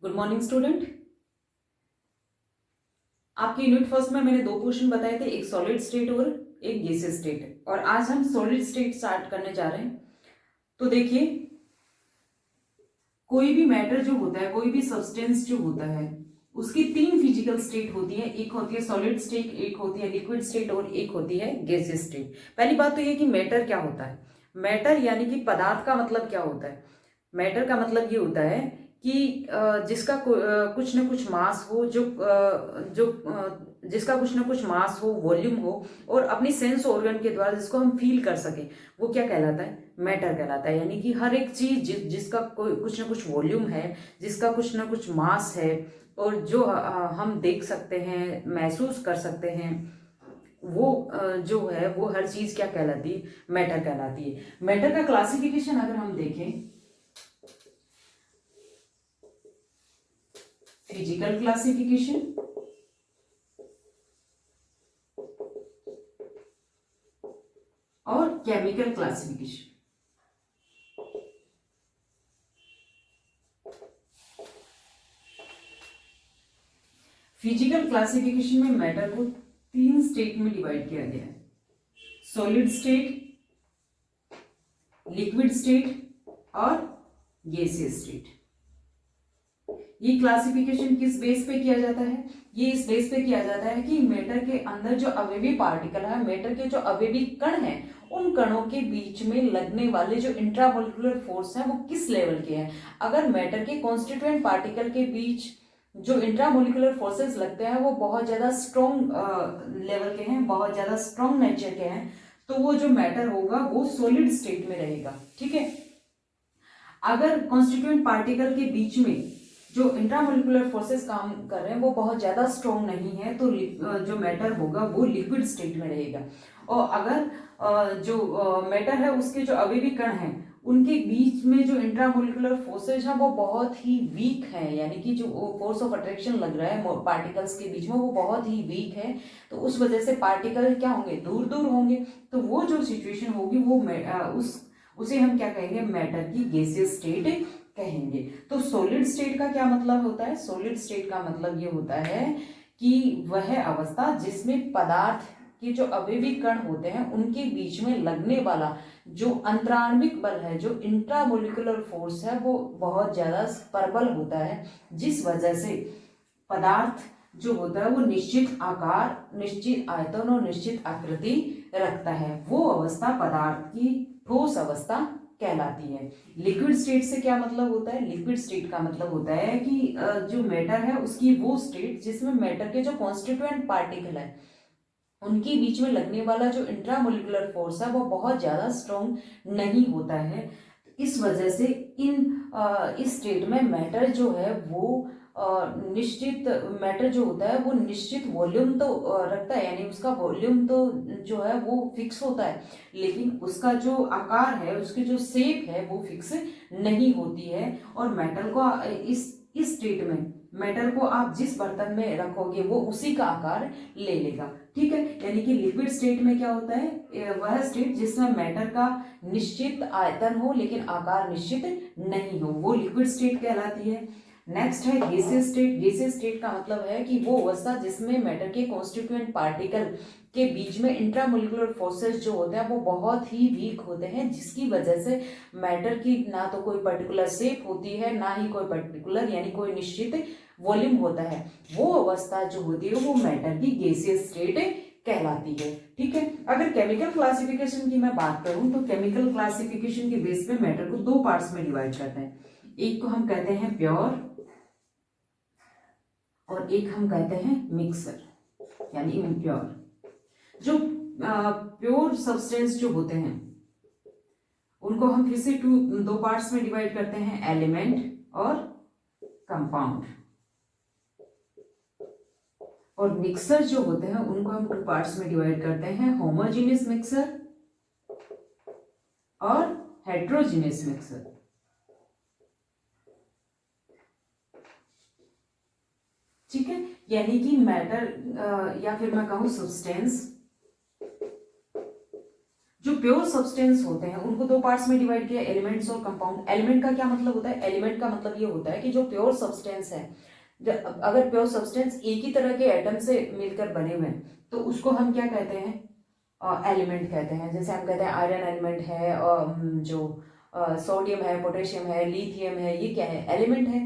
Good morning student. आपके unit first में मैंने दो क्वेश्चन बताए थे, एक सॉलिड स्टेट और एक गैसियस स्टेट, और आज हम सॉलिड स्टेट स्टार्ट करने जा रहे हैं। तो देखिए, कोई भी मैटर जो होता है, कोई भी सब्सटेंस जो होता है, उसकी तीन फिजिकल स्टेट होती है। एक होती है सॉलिड स्टेट, एक होती है लिक्विड स्टेट और एक होती है गैसियस स्टेट। पहली बात तो ये कि मैटर क्या होता है। मैटर यानी कि पदार्थ का मतलब क्या होता है। मैटर का मतलब ये होता है कि जिसका कुछ ना कुछ मास हो, जिसका कुछ ना कुछ मास हो, वॉल्यूम हो, और अपनी सेंस ऑर्गन के द्वारा जिसको हम फील कर सके, वो क्या कहलाता है, मैटर कहलाता है। यानी कि हर एक चीज जिसका कोई कुछ ना कुछ वॉल्यूम है, जिसका कुछ ना कुछ मास है, और जो हम देख सकते हैं, महसूस कर सकते हैं, वो जो है वो हर चीज क्या कहलाती है, मैटर कहलाती है। मैटर का क्लासिफिकेशन अगर हम देखें, फिजिकल क्लासिफिकेशन, और केमिकल क्लासिफिकेशन। फिजिकल क्लासिफिकेशन में मैटर को तीन स्टेट में डिवाइड किया गया है, सॉलिड स्टेट, लिक्विड स्टेट और गैसियस स्टेट। ये क्लासिफिकेशन किस बेस पे किया जाता है, ये इस बेस पे किया जाता है कि मैटर के अंदर जो अवयवी पार्टिकल है, मैटर के जो अवयवी कण हैं, उन कणों के बीच में लगने वाले जो इंट्रामोलिकुलर फोर्स हैं वो किस लेवल के हैं। अगर मैटर के कॉन्स्टिट्यूएंट पार्टिकल के बीच जो इंट्रामोलिकुलर फोर्सेस लगते हैं वो बहुत ज्यादा स्ट्रॉन्ग लेवल के हैं, बहुत ज्यादा स्ट्रॉन्ग नेचर के हैं, तो वो जो मैटर होगा वो सॉलिड स्टेट में रहेगा। ठीक है। अगर कॉन्स्टिट्यूएंट पार्टिकल के बीच में जो इंट्रामोलिकुलर फोर्सेस काम कर रहे हैं वो बहुत ज्यादा स्ट्रॉन्ग नहीं है, तो जो मैटर होगा वो लिक्विड स्टेट में रहेगा। और अगर जो मैटर है उसके जो अवयवी कण हैं उनके बीच में जो इंट्रामोलिकुलर फोर्सेज हैं वो बहुत ही वीक है, यानी कि जो फोर्स ऑफ अट्रैक्शन लग रहा है पार्टिकल्स के बीच में वो बहुत ही वीक है, तो उस वजह से पार्टिकल क्या होंगे, दूर दूर होंगे। तो वो जो सिचुएशन होगी वो उसे हम क्या कहेंगे, मैटर की गैसियस स्टेट कहेंगे। तो सॉलिड स्टेट का क्या मतलब होता है, सॉलिड स्टेट का मतलब ये होता है कि वह अवस्था जिसमें पदार्थ के जो अवयवी कण होते हैं उनके बीच में लगने वाला जो अंतराण्विक बल है, जो इंट्रामोलिकुलर फोर्स है, वो बहुत ज्यादा प्रबल होता है, जिस वजह से पदार्थ जो होता है वो निश्चित आकार, निश्चित आयतन और निश्चित आकृति रखता है। वो अवस्था पदार्थ की ठोस अवस्था कहलाती है। लिक्विड स्टेट से क्या मतलब होता है, लिक्विड स्टेट का मतलब होता है कि जो मैटर है उसकी वो स्टेट जिसमें मैटर के जो कॉन्स्टिट्यूएंट पार्टिकल है उनके बीच में लगने वाला जो इंट्रामोलिकुलर फोर्स है वो बहुत ज्यादा स्ट्रॉन्ग नहीं होता है। इस वजह से इस स्टेट में मैटर जो है वो निश्चित, मैटर जो होता है वो निश्चित वॉल्यूम तो रखता है, यानी उसका वॉल्यूम तो जो है वो फिक्स होता है, लेकिन उसका जो आकार है, उसकी जो शेप है वो फिक्स नहीं होती है। और मैटर को इस स्टेट में मैटर को आप जिस बर्तन में रखोगे वो उसी का आकार ले लेगा। ठीक है। यानी कि लिक्विड स्टेट में क्या होता है, वह स्टेट जिसमें मैटर का निश्चित आयतन हो लेकिन आकार निश्चित नहीं हो, वो लिक्विड स्टेट कहलाती है। नेक्स्ट है गैसियस स्टेट। गैसियस स्टेट का मतलब है कि वो अवस्था जिसमें मैटर के कॉन्स्टिट्यूएंट पार्टिकल के बीच में इंट्रामोलिकुलर फोर्सेस जो होते हैं वो बहुत ही वीक होते हैं, जिसकी वजह से मैटर की ना तो कोई पर्टिकुलर शेप होती है, ना ही कोई पर्टिकुलर यानी कोई निश्चित वॉल्यूम होता है। वो अवस्था जो होती है वो मैटर की गैसियस स्टेट कहलाती है। ठीक है। अगर केमिकल क्लासिफिकेशन की मैं बात करूं तो केमिकल क्लासिफिकेशन के बेस पे मैटर को दो पार्ट्स में डिवाइड करते हैं, एक को हम कहते हैं प्योर और एक हम कहते हैं मिक्सर यानी इम्प्योर। जो प्योर सब्सटेंस जो होते हैं उनको हम फिर से दो पार्ट्स में डिवाइड करते हैं, एलिमेंट और कंपाउंड। और मिक्सर जो होते हैं उनको हम टू पार्ट्स में डिवाइड करते हैं, होमोजेनियस मिक्सर और हेट्रोजीनियस मिक्सर। ठीक है। यानी कि मैटर या फिर मैं कहूं सब्सटेंस जो प्योर सब्सटेंस होते हैं उनको दो पार्ट्स में डिवाइड किया, एलिमेंट्स और कंपाउंड। एलिमेंट का क्या मतलब होता है? एलिमेंट का मतलब ये होता है कि जो प्योर सब्सटेंस है, अगर प्योर सब्सटेंस एक ही तरह के एटम से मिलकर बने हुए हैं तो उसको हम क्या कहते हैं? एलिमेंट कहते हैं। जैसे हम कहते हैं आयरन एलिमेंट है, और जो सोडियम है, पोटेशियम है, लिथियम है, ये क्या है? एलिमेंट है,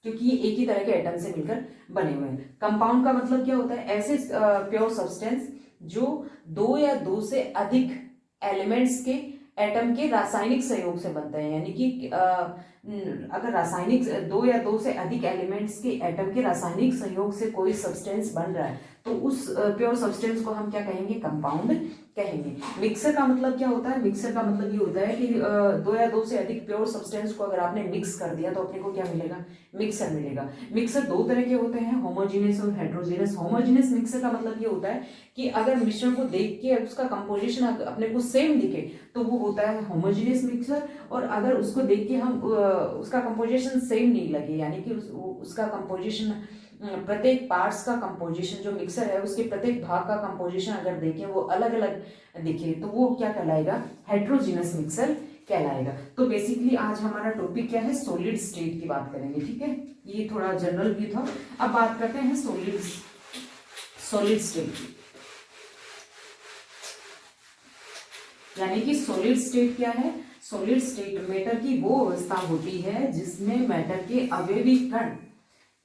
क्योंकि ये एक ही तरह के एटम से मिलकर बने हुए हैं। कंपाउंड का मतलब क्या होता है? ऐसे प्योर सब्सटेंस जो दो या दो से अधिक एलिमेंट्स के एटम के रासायनिक सहयोग से बनते हैं। यानी कि अगर रासायनिक दो या दो से अधिक एलिमेंट्स के एटम के रासायनिक सहयोग से कोई सब्सटेंस बन रहा है तो उस प्योर सब्सटेंस को हम क्या कहेंगे? कंपाउंड कहेंगे। मिक्सर का मतलब क्या होता है? मिक्सर का मतलब ये होता है कि दो या दो से अधिक प्योर सब्सटेंस को अगर आपने मिक्स कर दिया तो अपने को क्या मिलेगा? मिक्सर मिलेगा। मिक्सर दो तरह के होते हैं, होमोजेनियस और हेट्रोजेनियस। होमोजेनियस मिक्सर का मतलब ये होता है कि अगर मिश्रण को देख के उसका कंपोजिशन अपने को सेम दिखे तो वो होता है होमोजेनियस मिक्सर। और अगर उसको देख के हम उसका कंपोजिशन सेम नहीं लगे, यानी कि उसका कंपोजिशन, प्रत्येक पार्ट्स का कंपोजिशन, जो मिक्सर है उसके प्रत्येक भाग का कंपोजिशन अगर देखें वो अलग अलग दिखे तो वो क्या कहलाएगा? हेट्रोजीनस मिक्सर कहलाएगा। तो बेसिकली आज हमारा टॉपिक क्या है? सॉलिड स्टेट की बात करेंगे। ठीक है, ये थोड़ा जनरल व्यू था। अब बात करते हैं सॉलिड स्टेट की। यानी कि सॉलिड स्टेट क्या है? सॉलिड स्टेट मैटर की वो अवस्था होती है जिसमें मैटर के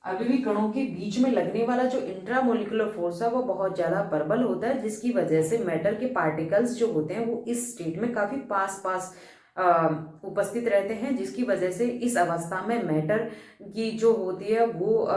अवयवी कणों के बीच में लगने वाला जो इंट्रामोलिकुलर फोर्स है वो बहुत ज्यादा प्रबल होता है, जिसकी वजह से मैटर के पार्टिकल्स जो होते हैं वो इस स्टेट में काफी पास उपस्थित रहते हैं, जिसकी वजह से इस अवस्था में मैटर की जो होती है वो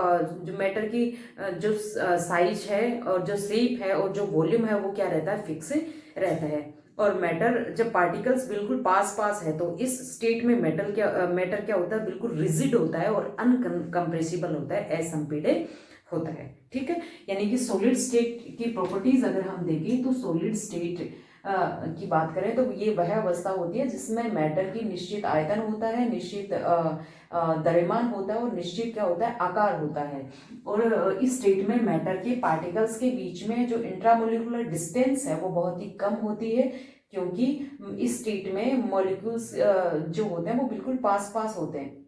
जो मैटर की जो साइज है और जो शेप है और जो वॉल्यूम है वो क्या रहता है? फिक्स रहता है। और मैटर जब पार्टिकल्स बिल्कुल पास है तो इस स्टेट में मैटर क्या होता है? बिल्कुल रिजिड होता है और अनकंप्रेसिबल होता है, असंपीड्य होता है। ठीक है, यानी कि सॉलिड स्टेट की प्रॉपर्टीज अगर हम देखें तो सॉलिड स्टेट की बात करें तो ये वह अवस्था होती है जिसमें मैटर की निश्चित आयतन होता है, निश्चित द्रव्यमान होता है और निश्चित क्या होता है? आकार होता है। और इस स्टेट में मैटर के पार्टिकल्स के बीच में जो इंट्रामोलिकुलर डिस्टेंस है वो बहुत ही कम होती है, क्योंकि इस स्टेट में मॉलिक्यूल्स जो होते हैं वो बिल्कुल पास होते हैं।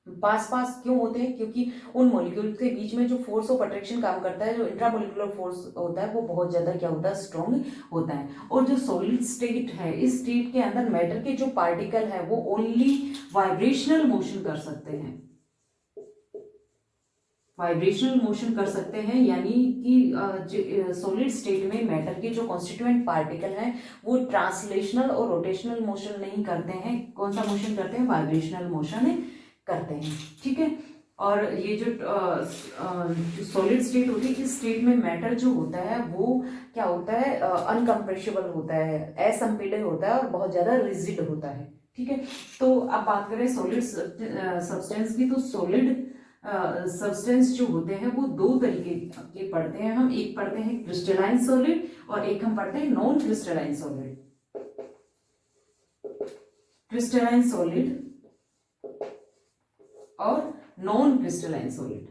पास क्यों होते हैं? क्योंकि उन मॉलिक्यूल के बीच में जो फोर्स ऑफ अट्रैक्शन काम करता है, जो इंट्रामोलिकुलर फोर्स होता है वो बहुत ज्यादा क्या होता है? स्ट्रॉन्ग होता है। और जो सॉलिड स्टेट है, इस स्टेट के अंदर मैटर के जो पार्टिकल है वो ओनली वाइब्रेशनल मोशन कर सकते हैं, वाइब्रेशनल मोशन कर सकते हैं। यानी कि सॉलिड स्टेट में मैटर के जो कॉन्स्टिट्यूएंट पार्टिकल हैं वो ट्रांसलेशनल और रोटेशनल मोशन नहीं करते हैं। कौन सा मोशन करते हैं? वाइब्रेशनल मोशन करते हैं। ठीक है, और ये जो सॉलिड स्टेट होती है, इस स्टेट में मैटर जो होता है वो क्या होता है? अनकम्प्रेसिबल होता है, असंपीड्य होता है और बहुत ज्यादा रिजिड होता है। ठीक है, तो अब बात करें सॉलिड सब्सटेंस की, तो सॉलिड सब्सटेंस जो होते हैं वो दो तरीके के पढ़ते हैं हम। एक पढ़ते हैं क्रिस्टलाइन सॉलिड और एक हम पढ़ते हैं non crystalline solid. Crystalline solid और नॉन क्रिस्टलाइन सॉलिड।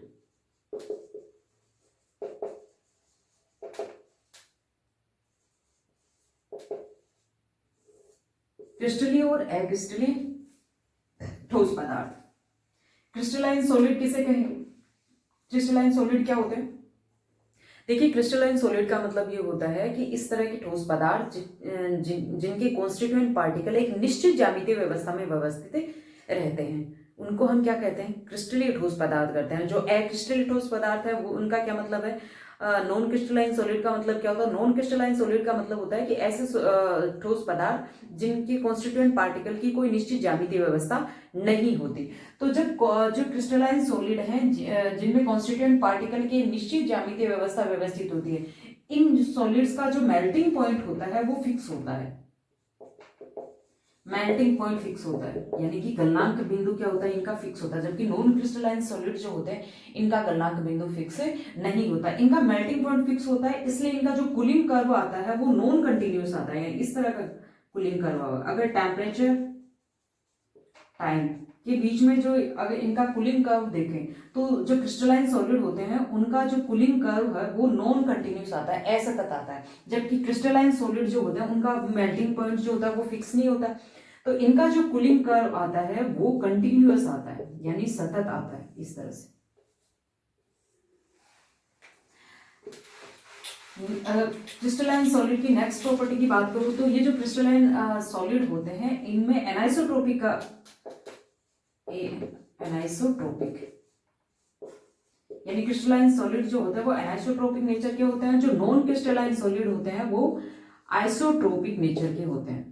क्रिस्टलीय और अक्रिस्टलीय ठोस पदार्थ। क्रिस्टलाइन सॉलिड किसे कहेंगे? क्रिस्टलाइन सॉलिड क्या होते हैं? देखिए, क्रिस्टलाइन सॉलिड का मतलब ये होता है कि इस तरह के ठोस पदार्थ जिनके कॉन्स्टिट्यूएंट पार्टिकल एक निश्चित ज्यामितीय व्यवस्था में व्यवस्थित रहते हैं, उनको हम क्या कहते हैं? क्रिस्टलीय ठोस पदार्थ करते हैं। जो अक्रिस्टलीय ठोस पदार्थ है वो उनका क्या मतलब है? नॉन क्रिस्टलाइन सॉलिड का मतलब क्या होता है? नॉन क्रिस्टलाइन सॉलिड का मतलब होता है कि ऐसे ठोस पदार्थ जिनके कॉन्स्टिट्यूएंट पार्टिकल की कोई निश्चित ज्यामितीय व्यवस्था नहीं होती। तो जब जो क्रिस्टलाइन सॉलिड हैं जिनमें कॉन्स्टिट्यूएंट पार्टिकल की निश्चित ज्यामितीय व्यवस्था व्यवस्थित होती है, इन सॉलिड्स का जो मेल्टिंग पॉइंट होता है वो फिक्स होता है। मेल्टिंग पॉइंट फिक्स होता है, यानी कि गलनांक बिंदु क्या होता है? इनका फिक्स होता है। जबकि नॉन क्रिस्टलाइन सॉलिड जो होते हैं इनका गलनांक बिंदु फिक्स नहीं होता, इनका मेल्टिंग पॉइंट फिक्स होता है। इसलिए इनका जो कूलिंग कर्व आता है वो नॉन कंटिन्यूअस आता है, इस तरह का कूलिंग कर्व होगा। अगर टेम्परेचर, टाइम के बीच में जो अगर इनका कूलिंग कर्व देखें तो जो क्रिस्टलाइन सॉलिड होते हैं उनका जो कूलिंग कर्व है वो नॉन कंटिन्यूस आता है, असतत आता है, जबकि क्रिस्टलाइन सॉलिड जो होते हैं उनका मेल्टिंग पॉइंट जो होता है वो फिक्स नहीं होता। तो इनका जो कूलिंग कर्व आता है वो कंटिन्यूअस आता है, यानी सतत आता है इस तरह से। क्रिस्टलाइन सॉलिड की नेक्स्ट प्रॉपर्टी की बात करूं तो ये जो क्रिस्टलाइन सॉलिड होते हैं इनमें एनाइसोट्रोपिक यानी क्रिस्टलाइन सॉलिड जो होता है वो एनाइसोट्रोपिक नेचर के होते हैं, जो नॉन क्रिस्टलाइन सॉलिड होते हैं वो आइसोट्रोपिक नेचर के होते हैं।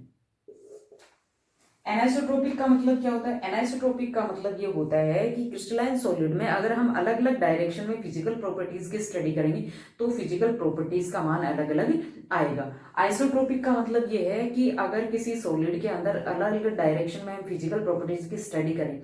एनाइसोट्रोपिक का मतलब क्या होता है? एनाइसोट्रोपिक का मतलब ये होता है कि क्रिस्टलाइन सॉलिड में अगर हम अलग अलग डायरेक्शन में फिजिकल प्रॉपर्टीज की स्टडी करेंगे तो फिजिकल प्रॉपर्टीज का मान अलग अलग आएगा। आइसोट्रोपिक का मतलब ये है कि अगर किसी सॉलिड के अंदर अलग अलग डायरेक्शन में हम फिजिकल प्रॉपर्टीज की स्टडी करें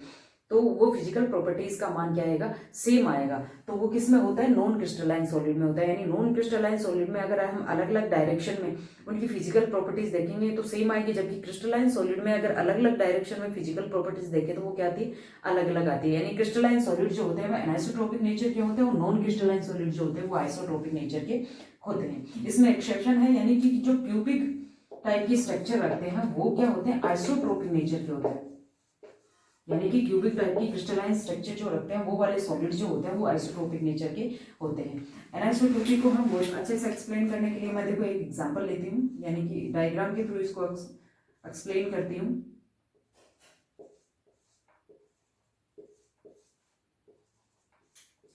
तो वो फिजिकल प्रॉपर्टीज का मान क्या आएगा? सेम आएगा। तो वो किस में होता है? नॉन क्रिस्टलाइन सॉलिड में होता है। यानी नॉन क्रिस्टलाइन सॉलिड में अगर हम अलग अलग डायरेक्शन में उनकी फिजिकल प्रॉपर्टीज देखेंगे तो सेम आएगी, जबकि क्रिस्टलाइन सॉलिड में अगर अलग अलग डायरेक्शन में फिजिकल प्रॉपर्टीज देखें तो वो क्या आती है? अलग अलग आती है। यानी क्रिस्टलाइन सॉलिड जो होते हैं वो एनाइसोट्रोपिक नेचर के होते हैं और नॉन क्रिस्टलाइन सॉलिड जो होते हैं वो आइसोट्रोपिक नेचर के होते हैं। इसमें एक्सेप्शन है, यानी कि जो क्यूबिक टाइप की स्ट्रक्चर रखते हैं वो क्या होते हैं? आइसोट्रोपिक नेचर के होते हैं। यानी कि क्यूबिक टाइप की क्रिस्टलाइन स्ट्रक्चर जो रखते हैं वो वाले सॉलिड जो होते हैं वो आइसोट्रोपिक नेचर के होते हैं। एनाइसोट्रोपिक को हम बहुत अच्छे से एक्सप्लेन करने के लिए मैं देखो एक एग्जांपल लेती हूँ, यानी कि डायग्राम के थ्रू इसको एक्सप्लेन करती हूँ।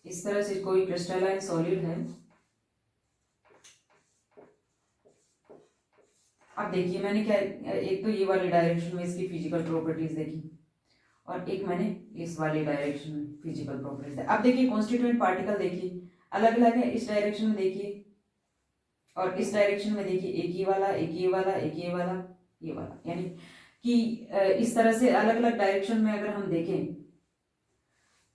इस तरह से कोई क्रिस्टलाइन सॉलिड है। अब देखिए मैंने क्या, एक तो ये वाले डायरेक्शन में इसकी फिजिकल प्रॉपर्टीज देखी और एक मैंने इस वाले डायरेक्शन में फिजिकल प्रॉपर्टीज। अब देखिए कॉन्स्टिट्यूएंट पार्टिकल देखिए अलग अलग है। इस डायरेक्शन में देखिए और इस डायरेक्शन में देखिए, एक ये वाला, एक ये वाला, एक ये वाला, ये वाला, यानी कि इस तरह से अलग अलग डायरेक्शन में अगर हम देखें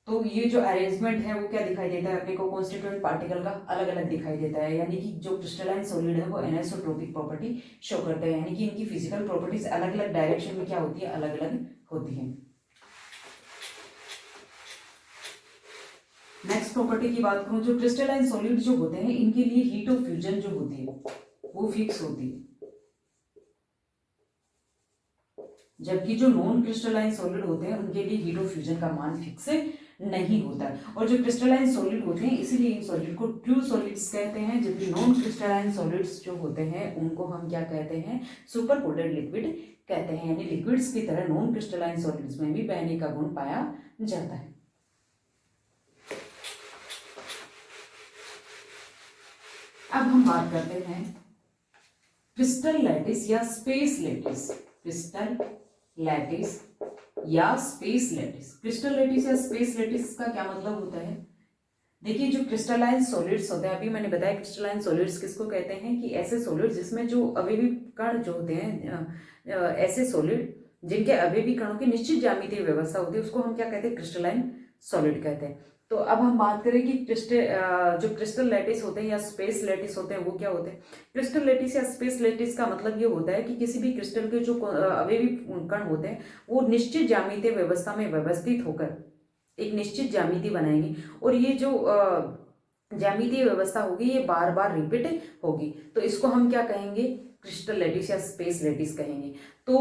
तो ये जो अरेंजमेंट है वो क्या दिखाई देता है अपने को? कॉन्स्टिट्यूएंट पार्टिकल का अलग अलग दिखाई देता है। यानी कि जो क्रिस्टलाइन सॉलिड है वो एनाइसोट्रोपिक प्रॉपर्टी शो करते हैं, यानी कि इनकी फिजिकल प्रॉपर्टीज अलग अलग डायरेक्शन में क्या होती है? अलग अलग होती है। नेक्स्ट प्रॉपर्टी की बात करूं, जो क्रिस्टलाइन सॉलिड जो होते हैं इनके लिए हीट ऑफ फ्यूजन जो होती है वो फिक्स होती है, जबकि जो नॉन क्रिस्टलाइन सॉलिड होते हैं उनके लिए हीट ऑफ फ्यूजन का मान फिक्स नहीं होता है। और जो क्रिस्टलाइन सॉलिड होते हैं इसीलिए इन सॉलिड को ट्रू सॉलिड्स कहते हैं, जबकि नॉन क्रिस्टलाइन सॉलिड्स जो होते हैं उनको हम क्या कहते हैं? सुपर कोटेड लिक्विड कहते हैं। यानी लिक्विड्स की तरह नॉन क्रिस्टलाइन सॉलिड्स में भी बहने का गुण पाया जाता है। अब हम बात करते हैं क्रिस्टल लैटिस या स्पेस लैटिस। क्रिस्टल लैटिस या स्पेस लैटिस। क्रिस्टल लैटिस या स्पेस लैटिस का क्या मतलब होता है? देखिए जो क्रिस्टलाइन सॉलिड्स होते हैं, अभी मैंने बताया क्रिस्टलाइन सॉलिड्स किसको कहते हैं कि ऐसे सॉलिड जिसमें जो अवयवी कण जो होते हैं, ऐसे सॉलिड जिनके अवयवी कणों की निश्चित ज्यामितीय व्यवस्था होती है उसको हम क्या कहते हैं? क्रिस्टलाइन सॉलिड कहते हैं। तो अब हम बात करें कि जो क्रिस्टल लैटिस होते हैं या स्पेस लैटिस होते हैं वो क्या होते हैं? क्रिस्टल लैटिस या स्पेस लैटिस का मतलब ये होता है कि किसी भी क्रिस्टल के जो अवयवी कण होते हैं वो निश्चित ज्यामितीय व्यवस्था में व्यवस्थित होकर एक निश्चित ज्यामिति बनाएंगे और ये जो ज्यामितीय व्यवस्था होगी ये बार बार रिपीट होगी, तो इसको हम क्या कहेंगे? क्रिस्टल लैटिस या स्पेस लैटिस कहेंगे। तो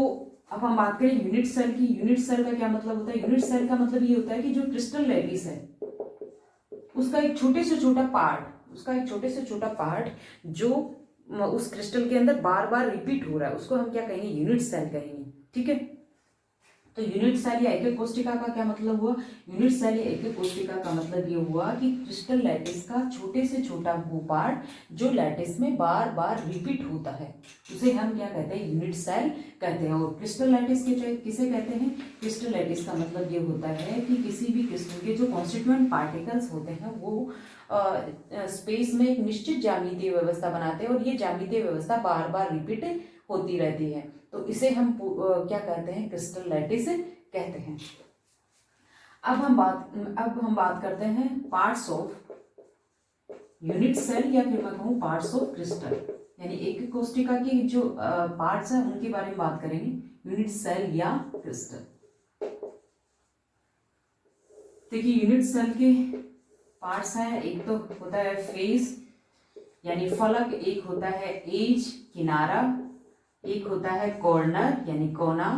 अब हम बात करें यूनिट सेल की। यूनिट सेल का क्या मतलब होता है? यूनिट सेल का मतलब ये होता है कि जो क्रिस्टल लैटिस है उसका एक छोटे से छोटा पार्ट जो उस क्रिस्टल के अंदर बार बार रिपीट हो रहा है उसको हम क्या कहेंगे? यूनिट सेल कहेंगे। ठीक है, तो यूनिट सेल या एकक कोशिका का क्या मतलब हुआ? यूनिट सेल या एकक कोशिका का मतलब ये हुआ कि क्रिस्टल लैटिस का छोटे से छोटा वो पार्ट जो लैटिस में बार बार रिपीट होता है उसे हम क्या कहते हैं? यूनिट सेल कहते हैं। और क्रिस्टल लैटिस किसे कहते हैं? क्रिस्टल लैटिस का मतलब ये होता है कि किसी भी क्रिस्टल के जो कॉन्स्टिट्यूएंट पार्टिकल्स होते हैं वो स्पेस में एक निश्चित ज्यामितीय व्यवस्था बनाते हैं और ये ज्यामितीय व्यवस्था बार बार रिपीट होती रहती है, तो इसे हम क्या कहते हैं? क्रिस्टल लैटिस कहते हैं। अब हम बात करते हैं पार्ट्स ऑफ यूनिट सेल या फिर मैं कहूँ पार्ट्स ऑफ क्रिस्टल, यानी एक कोशिका की जो पार्ट्स हैं उनके बारे में बात करेंगे, यूनिट सेल या क्रिस्टल। देखिए यूनिट सेल के पार्ट्स हैं, एक तो होता है फेस यानी फलक, एक होता है एज किनारा, एक होता है कॉर्नर यानी कोना,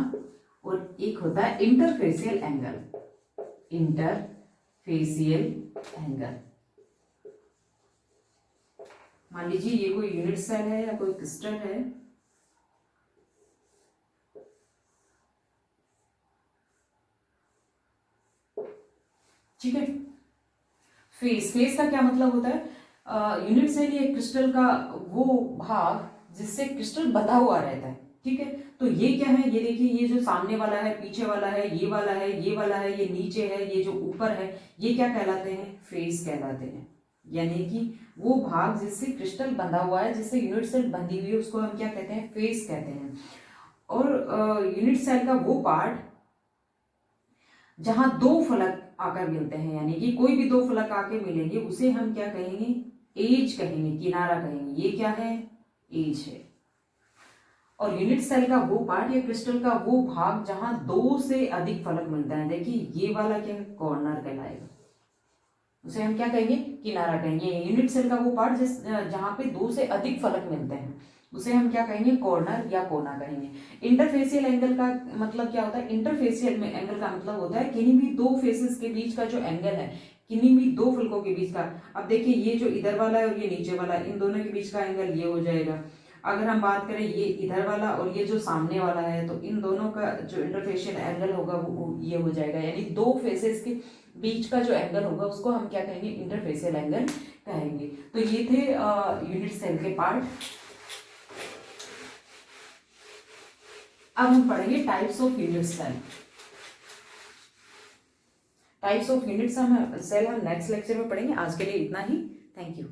और एक होता है इंटरफेसियल एंगल, इंटरफेसियल एंगल। मान लीजिए ये कोई यूनिट सेल है या कोई क्रिस्टल है, ठीक है। फेस का क्या मतलब होता है, यूनिट सेल या क्रिस्टल का वो भाग जिससे क्रिस्टल बंधा हुआ रहता है, ठीक है। तो ये क्या है, ये देखिए, ये जो सामने वाला है, पीछे वाला है, ये वाला है, ये वाला है, ये नीचे है, ये जो ऊपर है, ये क्या कहलाते हैं, फेस कहलाते हैं। यानी कि वो भाग जिससे क्रिस्टल बंधा हुआ है, जिससे यूनिट सेल बंधी हुई है, उसको हम क्या कहते हैं, फेस कहते हैं। और यूनिट सेल का वो पार्ट जहां दो फलक आकर मिलते हैं, यानी कि कोई भी दो फलक आके मिलेंगे, उसे हम क्या कहेंगे, एज कहेंगे, किनारा कहेंगे। ये क्या है, एज है। और यूनिट सेल का वो पार्ट या क्रिस्टल का वो भाग जहां दो से अधिक फलक मिलता है, देखिए ये वाला क्या है, कॉर्नर कहलाएगा, उसे हम क्या कहेंगे, किनारा कहेंगे। यूनिट सेल का वो पार्ट जिस जहां पे दो से अधिक फलक मिलते हैं, उसे हम क्या कहेंगे, कॉर्नर या कोना कहेंगे। इंटरफेसियल एंगल का मतलब क्या होता है, इंटरफेसियल में एंगल का मतलब होता है किन्हीं भी दो फेसेस के बीच का जो एंगल है, किन्हीं भी दो फलकों के बीच का। अब देखिए ये जो इधर वाला है और ये नीचे वाला, इन दोनों के बीच का एंगल ये हो जाएगा। अगर हम बात करें ये इधर वाला और ये जो सामने वाला है, तो इन दोनों का जो इंटरफेशियल एंगल होगा वो ये हो जाएगा, यानी दो फेसेस के बीच का जो एंगल होगा उसको हम क्या कहेंगे, इंटरफेशियल एंगल कहेंगे। तो ये थे यूनिट सेल के पार्ट। अब हम पढ़ेंगे types of unit cell. Types of unit cell हम नेक्स्ट लेक्चर में पढ़ेंगे। आज के लिए इतना ही। Thank you.